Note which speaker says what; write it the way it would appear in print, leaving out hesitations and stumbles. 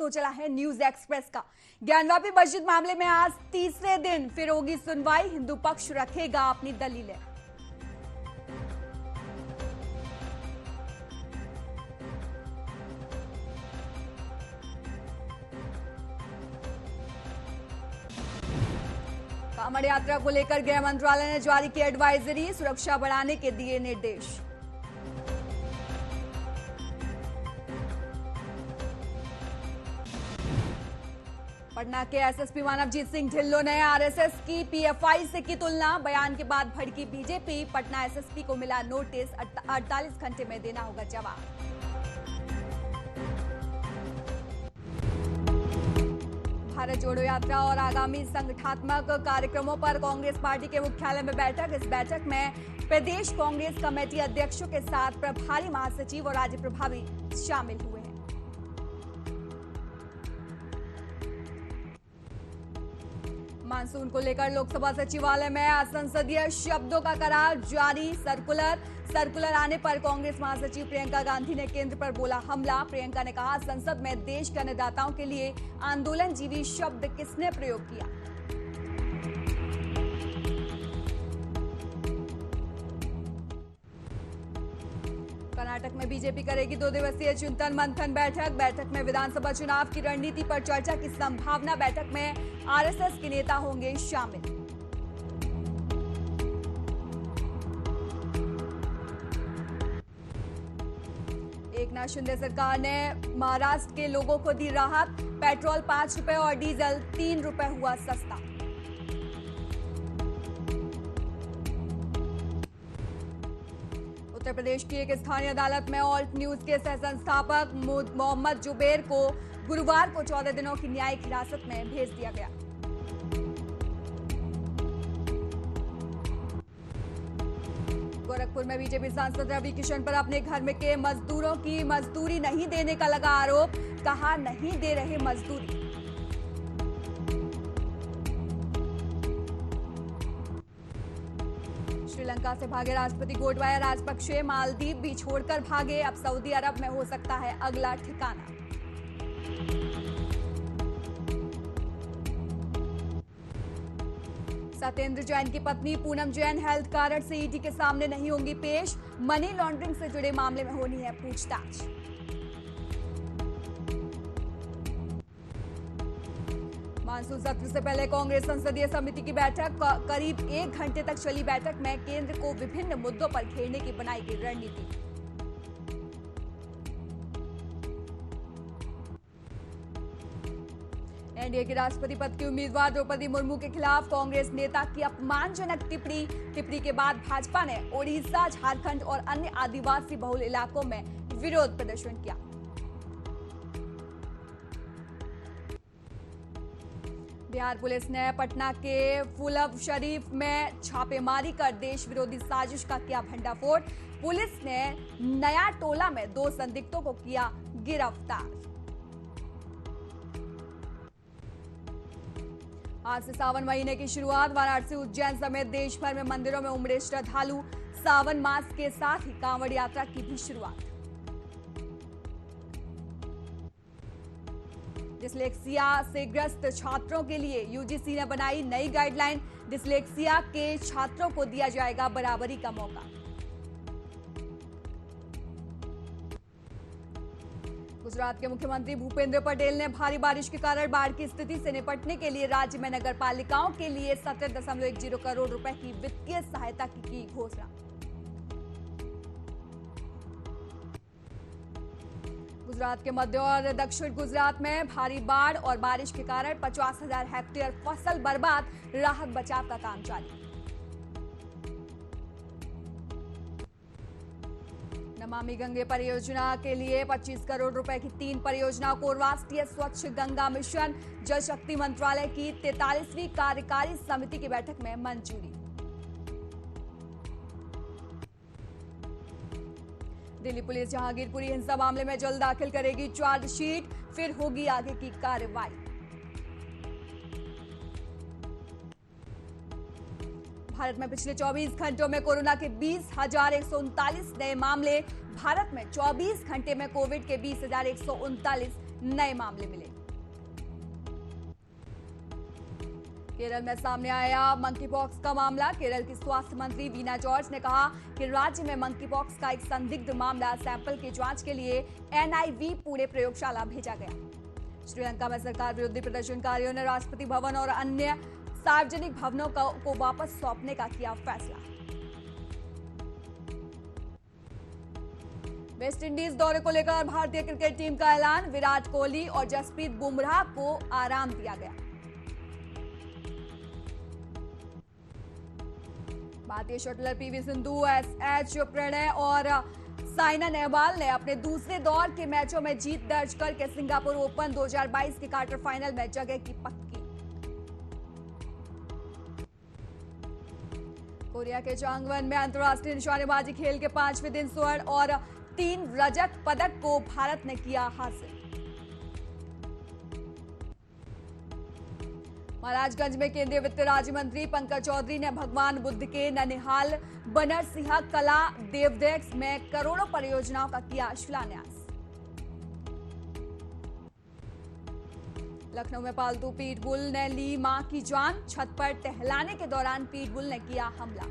Speaker 1: तो चला है न्यूज एक्सप्रेस का। ज्ञानवापी मस्जिद मामले में आज तीसरे दिन फिर होगी सुनवाई। हिंदू पक्ष रखेगा अपनी दलीलें। कांवड़ यात्रा को लेकर गृह मंत्रालय ने जारी की एडवाइजरी, सुरक्षा बढ़ाने के दिए निर्देश। पटना के एसएसपी मानवजीत सिंह ढिल्लों ने आरएसएस की पीएफआई से की तुलना। बयान के बाद भड़की बीजेपी। पटना एसएसपी को मिला नोटिस, 48 घंटे में देना होगा जवाब। भारत जोड़ो यात्रा और आगामी संगठनात्मक कार्यक्रमों पर कांग्रेस पार्टी के मुख्यालय में बैठक। इस बैठक में प्रदेश कांग्रेस कमेटी अध्यक्षों के साथ प्रभारी महासचिव और राज्य प्रभारी शामिल हुए हैं। मानसून को लेकर लोकसभा सचिवालय में असंसदीय शब्दों का करार जारी। सर्कुलर आने पर कांग्रेस महासचिव प्रियंका गांधी ने केंद्र पर बोला हमला। प्रियंका ने कहा, संसद में देश के अन्नदाताओं के लिए आंदोलनजीवी शब्द किसने प्रयोग किया। कर्नाटक में बीजेपी करेगी 2 दिवसीय चिंतन मंथन बैठक में विधानसभा चुनाव की रणनीति पर चर्चा की संभावना। बैठक में आरएसएस के नेता होंगे शामिल। एकनाथ शिंदे सरकार ने महाराष्ट्र के लोगों को दी राहत। पेट्रोल 5 रुपए और डीजल 3 रुपए हुआ सस्ता। उत्तर प्रदेश की एक स्थानीय अदालत में ऑल्ट न्यूज के सह संस्थापक मोहम्मद जुबैर को गुरुवार को 14 दिनों की न्यायिक हिरासत में भेज दिया गया। गोरखपुर में बीजेपी सांसद रवि किशन पर अपने घर में के मजदूरों की मजदूरी नहीं देने का लगा आरोप। कहा, नहीं दे रहे मजदूरी। श्रीलंका से भागे राष्ट्रपति गोटबाया राजपक्षे मालदीव भी छोड़कर भागे। अब सऊदी अरब में हो सकता है अगला ठिकाना। सत्येंद्र जैन की पत्नी पूनम जैन हेल्थ कारण से ईडी के सामने नहीं होंगी पेश। मनी लॉन्ड्रिंग से जुड़े मामले में होनी है पूछताछ। मानसून सत्र से पहले कांग्रेस संसदीय समिति की बैठक। करीब 1 घंटे तक चली बैठक में केंद्र को विभिन्न मुद्दों पर घेरने की बनाई गई रणनीति। एनडीए के राष्ट्रपति पद की उम्मीदवार द्रौपदी मुर्मू के खिलाफ कांग्रेस नेता की अपमानजनक टिप्पणी के बाद भाजपा ने ओडिशा, झारखंड और अन्य आदिवासी बहुल इलाकों में विरोध प्रदर्शन किया। बिहार पुलिस ने पटना के फुलवशरीफ में छापेमारी कर देश विरोधी साजिश का किया भंडाफोड़। पुलिस ने नया टोला में 2 संदिग्धों को किया गिरफ्तार। आज से सावन महीने की शुरुआत। वाराणसी, उज्जैन समेत देश भर में मंदिरों में उमड़े श्रद्धालु। सावन मास के साथ ही कांवड़ यात्रा की भी शुरुआत। डिसलेक्सिया से ग्रस्त छात्रों के लिए यूजीसी ने बनाई नई गाइडलाइन। डिसलेक्सिया के छात्रों को दिया जाएगा बराबरी का मौका। गुजरात के मुख्यमंत्री भूपेंद्र पटेल ने भारी बारिश के कारण बाढ़ की स्थिति से निपटने के लिए राज्य में नगर पालिकाओं के लिए 17.10 करोड़ रुपए की वित्तीय सहायता की घोषणा। गुजरात के मध्य और दक्षिण गुजरात में भारी बाढ़ और बारिश के कारण 50,000 हेक्टेयर फसल बर्बाद। राहत बचाव का काम जारी। नमामि गंगे परियोजना के लिए 25 करोड़ रुपए की 3 परियोजनाओं को राष्ट्रीय स्वच्छ गंगा मिशन जल शक्ति मंत्रालय की 43वीं कार्यकारी समिति की बैठक में मंजूरी। दिल्ली पुलिस जहांगीरपुरी हिंसा मामले में जल्द दाखिल करेगी चार्जशीट, फिर होगी आगे की कार्रवाई। भारत में पिछले 24 घंटों में कोरोना के 20,139 नए मामले। भारत में 24 घंटे में कोविड के 20,139 नए मामले मिले। केरल में सामने आया मंकी पॉक्स का मामला। केरल की स्वास्थ्य मंत्री वीना जॉर्ज ने कहा कि राज्य में मंकी पॉक्स का एक संदिग्ध मामला सैंपल की जांच के लिए एनआईवी पुणे प्रयोगशाला भेजा गया। श्रीलंका में सरकार विरोधी प्रदर्शनकारियों ने राष्ट्रपति भवन और अन्य सार्वजनिक भवनों को वापस सौंपने का किया फैसला। वेस्ट इंडीज दौरे को लेकर भारतीय क्रिकेट टीम का ऐलान। विराट कोहली और जसप्रीत बुमराह को आराम दिया गया। भारतीय शटलर पीवी सिंधु, एसएच प्रणय और साइना नेहवाल ने अपने दूसरे दौर के मैचों में जीत दर्ज करके सिंगापुर ओपन 2022 के क्वार्टर फाइनल में जगह की पक्की। कोरिया के चांगवन में अंतर्राष्ट्रीय निशानेबाजी खेल के 5वें दिन स्वर्ण और 3 रजत पदक को भारत ने किया हासिल। महाराजगंज में केंद्रीय वित्त राज्य मंत्री पंकज चौधरी ने भगवान बुद्ध के ननिहाल बनरसिंह कला देवदेक्स में करोड़ों परियोजनाओं का किया शिलान्यास। लखनऊ में पालतू पीटबुल ने ली मां की जान। छत पर टहलाने के दौरान पीटबुल ने किया हमला।